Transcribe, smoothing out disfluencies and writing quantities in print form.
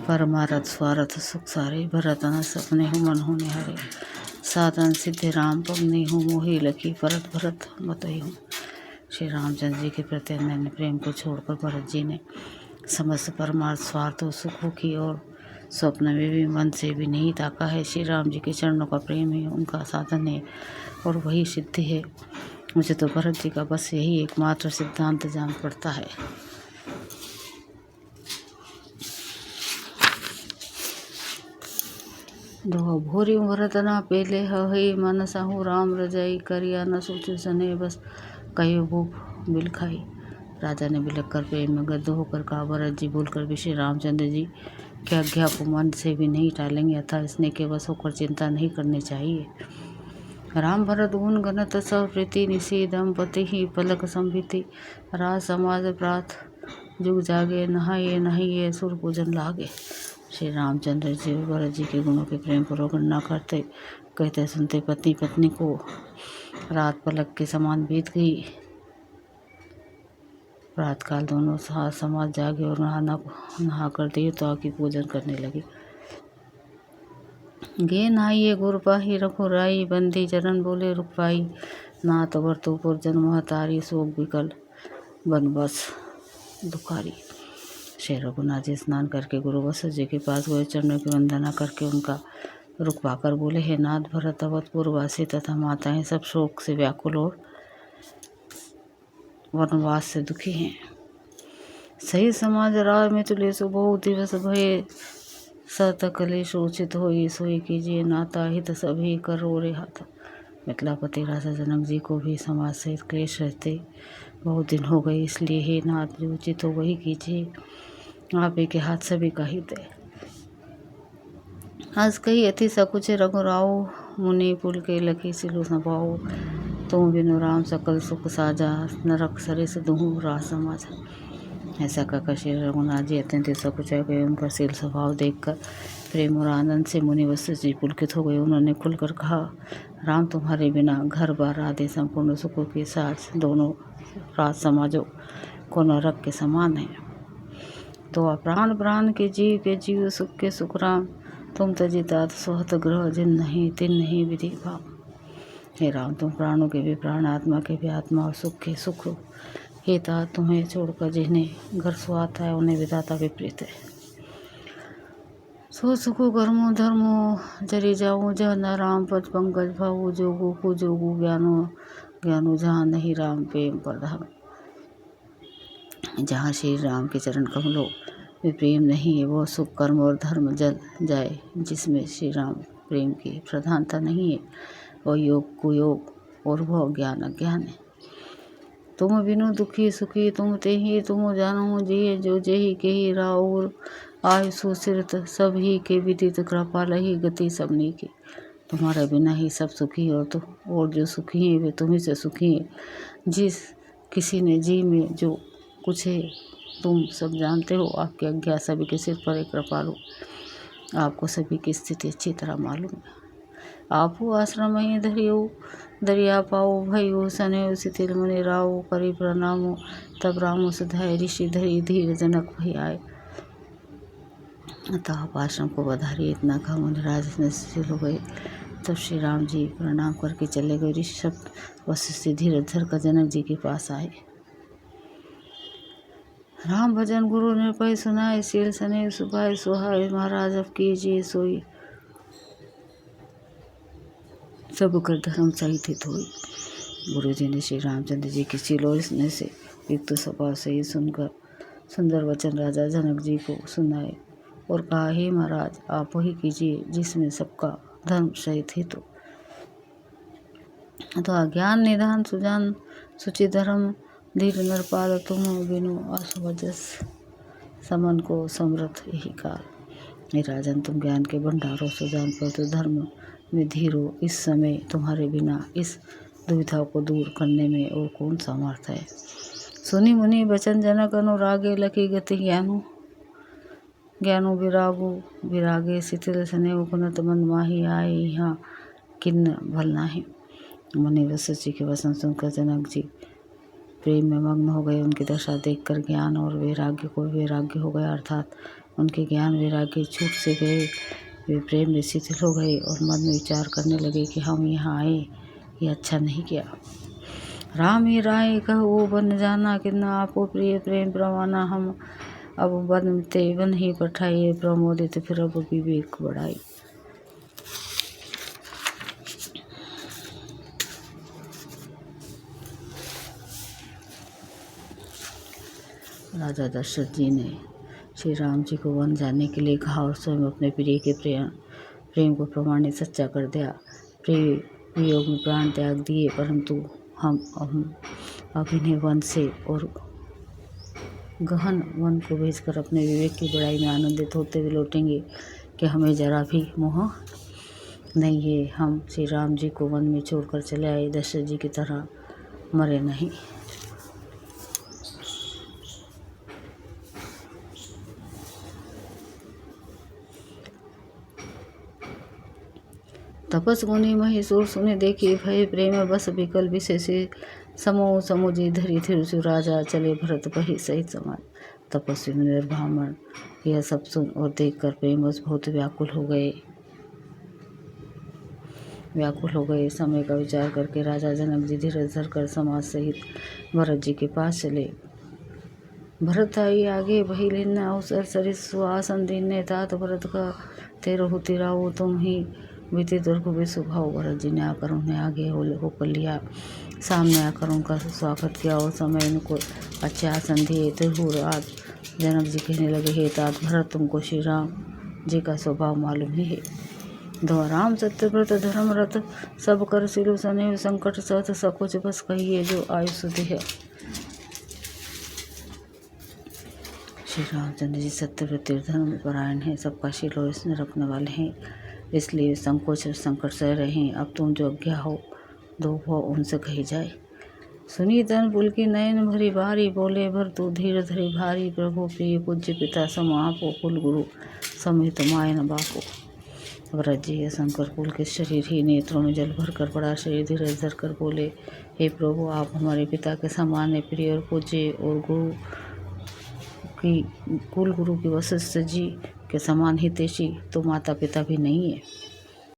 परमारथ स्वार्थ सुख सारे, भरत न सपने हो मन होने हरे। साधन सिद्धि राम पवनी हूँ, मोहि लखी भरत भरत मतई हूँ। श्री रामचंद्र जी के प्रति अनन्य प्रेम को छोड़कर भरत जी ने समस्त परमार्थ स्वार्थ और सुखों की और स्वप्न में भी मन से भी नहीं ताका है। श्री राम जी के चरणों का प्रेम ही उनका साधन है और वही सिद्धि है। मुझे तो भरत जी का बस यही एकमात्र सिद्धांत जान पड़ता है। दो भूरी भरत ना पेले हई, मन साहू राम रजाई, करिया न सोचो सने बस कहो भूख बिल खाई। राजा ने बिलख कर प्रेम में गद्द होकर कहा, भरत जी बोलकर भी श्री रामचंद्र जी की आज्ञा को मन से भी नहीं टालेंगे, अतः स्नेह के बस होकर चिंता नहीं करनी चाहिए। राम भरत गुण गणत सब प्रीति, निशी दंपति ही पलक संभिति। राज समाज प्रात जुग जागे, नहाइए नहाइए सुर पूजन लागे। श्री रामचंद्र जी भरत जी के गुणों के प्रेम पूर्वक गणना करते कहते सुनते पत्नी पत्नी को रात पलक के समान बीत गई। प्रातकाल दोनों समाज जागे और नहा कर देवताओं की पूजन करने लगे। गे नहाइए गुरपाही रखो राई, बंदी चरण बोले रुक पाई। नाथ वर्तुपुर जन्महतारी, शोक विकल बनबस दुखारी। श्री रघुनाथ जी स्नान करके गुरु वशिष्ठ जी के पास गए, चरणों की वंदना करके उनका रुख पाकर बोले, हे नाथ भरत अवधपुरवासी तथा माताएं सब शोक से व्याकुल और वनवास से दुखी हैं। सही समाज राह में तुले सो बहु दिवस भये, सतकले शोचित होई सोई कीजिए नाता, हित सभी करो रे हाथ। मिथिलापति राजा जनक जी को भी समाज से क्लेश रहते बहुत दिन हो गए, इसलिए हे नाथ जो उचित हो वही कीजिए, आप ही के हाथ सभी का हित है। हंस कही अति सकुचे रघुराऊ, मुनि पुल के लखी सिलु संभाऊ। तुम बिनु राम सकल सुख साजा, नरक सरिस दुहु राह समाजा। ऐसा कहकर श्री रघुनाथ जी अत्यंत सकुचाए गए। उनका शील स्वभाव देखकर प्रेम और आनंद से मुनि वशिष्ठ जी पुलकित हो गए। उन्होंने खुलकर कहा, राम तुम्हारे बिना घर बार आदि संपूर्ण सुखों के साथ दोनों राज समाजों को नरक के समान है। तो प्राण प्राण के जीव सुख के सुख राम, तुम तजितात सोहत ग्रह जिन नहीं तिन नहीं विधि भाव। हे राम तुम प्राणों के भी प्राण, आत्मा के भी आत्मा और सुख के सुख हो। हे तात तुम्हें छोड़कर जिन्हें घर सुहाता है उन्हें विधाता विपरीत है। सो सुखो कर्मो धर्मो जरी जाऊँ, जह न राम पद पंकज भाऊ। जोगु को जोगु ज्ञानो ज्ञानो, जहाँ नहीं राम प्रेम प्रधान। जहाँ श्री राम के चरण कमलों में प्रेम नहीं है, वो सुख कर्म और धर्म जल जाए। जिसमें श्री राम प्रेम की प्रधानता नहीं है, वह योग कुयोग और वह ज्ञान अज्ञान है। तुम बिनु दुखी सुखी तुम ते ही, तुम जानो जिये जो जेहि के ही राउर। आयु सुसिरत सब ही के विदित, कृपा लही गति सबनी की। तुम्हारे बिना ही सब सुखी और जो सुखी हैं वे तुम्ही से सुखी हैं। जिस किसी ने जी में जो कुछ है तुम सब जानते हो, आपकी आज्ञा सभी के सिर पर एक कृपालु। आपको सभी की स्थिति अच्छी तरह मालूम है। आपू आश्रम ही धरियो दरिया पाओ, भयो सने शिथिल मुनि राव। करी प्रणामो तब रामो सुधाय, ऋषि धरी धीर जनक भई आए। अतः आप आश्रम को बधारिए। इतना कहा मुनिराज ने शिथिल हो गए। तब श्री राम जी प्रणाम करके चले गए। ऋषि सब वशिष्ठ धीरज धर कर जनक जी के पास आए। राम भजन गुरु निर्भय सुनाए, शील सने सुभाय सुहाय। महाराज अब कीजिए सोई, सब कर धर्म सहित होई। गुरु जी ने श्री रामचंद्र जी की शील और स्नेह से युक्त स्वभाव से ही सुनकर सुंदर वचन राजा जनक जी को सुनाए और कहा, हे महाराज आप वही कीजिए जिसमें सबका धर्म सहित हित हो। तो अज्ञान निधान सुजान सुचि धर्म, धीर नरपाल तुम बिनु असमंजस। समन को समर्थ यही काल। हे राजन तुम ज्ञान के भंडारो सुजान पर तो धर्म में धीर हो। इस समय तुम्हारे बिना इस दुविधा को दूर करने में और कौन समर्थ है। सुनी मुनि बचन जनक अनुरागे, लकी गति ज्ञानो विरागो विरागे। शिथिल सने उपनत मन माही आए, यहाँ किन्न भल नाही। मुनि वशिष्ठ जी के वचन सुनकर जनक जी प्रेम में मग्न हो गए। उनकी दशा देखकर ज्ञान और वैराग्य को वैराग्य हो गया, अर्थात उनके ज्ञान वैराग्य छूट से गए। वे प्रेम में शिथिल हो गए और मन में विचार करने लगे कि हम यहाँ आए, ये अच्छा नहीं किया। राम ही राय कहो बन जाना, कितना आपो प्रिय प्रेम प्रवाना। हम अब बन ते बन ही पठाइए, प्रमोदित फिर अब विवेक बढ़ाई। राजा दशरथ जी ने श्री राम जी को वन जाने के लिए कहा और स्वयं अपने प्रिय के प्रेम को प्रमाणित सच्चा कर दिया। प्रिय वियोग में प्राण त्याग दिए, परंतु हम अब इन्हें वन से और गहन वन को भेजकर अपने विवेक की बड़ाई में आनंदित होते हुए लौटेंगे कि हमें जरा भी मोह नहीं है। हम श्री राम जी को वन में छोड़कर चले आए, दशरथ जी की तरह मरे नहीं। तपस मुनि महेश्वर सुने देखी, भय प्रेम बस विकल विशेष समूह समुझी धरी थिरसु राजा, चले भरत बही सहित समाज। तपस्वी मुनि ब्राह्मण यह सब सुन और देखकर प्रेमवश बहुत व्याकुल हो गए। समय का विचार करके राजा जनक जी धीरज धरकर समाज सहित भरत जी के पास चले। भरत आई आगे बही लेना अवसर सरिस सुहासन दीने, तात भरत का तेरहु तिराओ तुम ही बीते दुर्ग स्वभाव। भरत जी ने आकर उन्हें आगे होकर लिया, सामने आकर उनका स्वागत किया और समय उनको अच्छे आसन दिए। तिरहुराज जनक जी कहने लगे, हे तात भरत, तुमको श्री राम जी का स्वभाव मालूम ही है। दो राम सत्यव्रत धर्मरत, सब कर सिलु सनेव संकट सत, सकुच बस कहिए जो आयुष देह। श्री रामचंद्र जी सत्यव्रत धर्म परायण हैं, सबका शील इसमें रखने वाले हैं, इसलिए संकोच और संकट सह रहे हैं। अब तुम जो आज्ञा हो दो वो उनसे कही जाए। सुनी तन पुल की नयन भरी बारी, बोले भर तू धीर धरी भारी। प्रभु प्रिय पूज्य पिता सम आपो, कुल गुरु समेत मायन बापो। व्रत जी शंकर कुल के शरीर ही, नेत्रों में जल भर कर बड़ा शरीर धीरज धर कर बोले, हे प्रभु, आप हमारे पिता के समान है, प्रिय और पूज्य, और कुल गुरु की वशिष्ठ जी के समान हितैषी तो माता पिता भी नहीं है।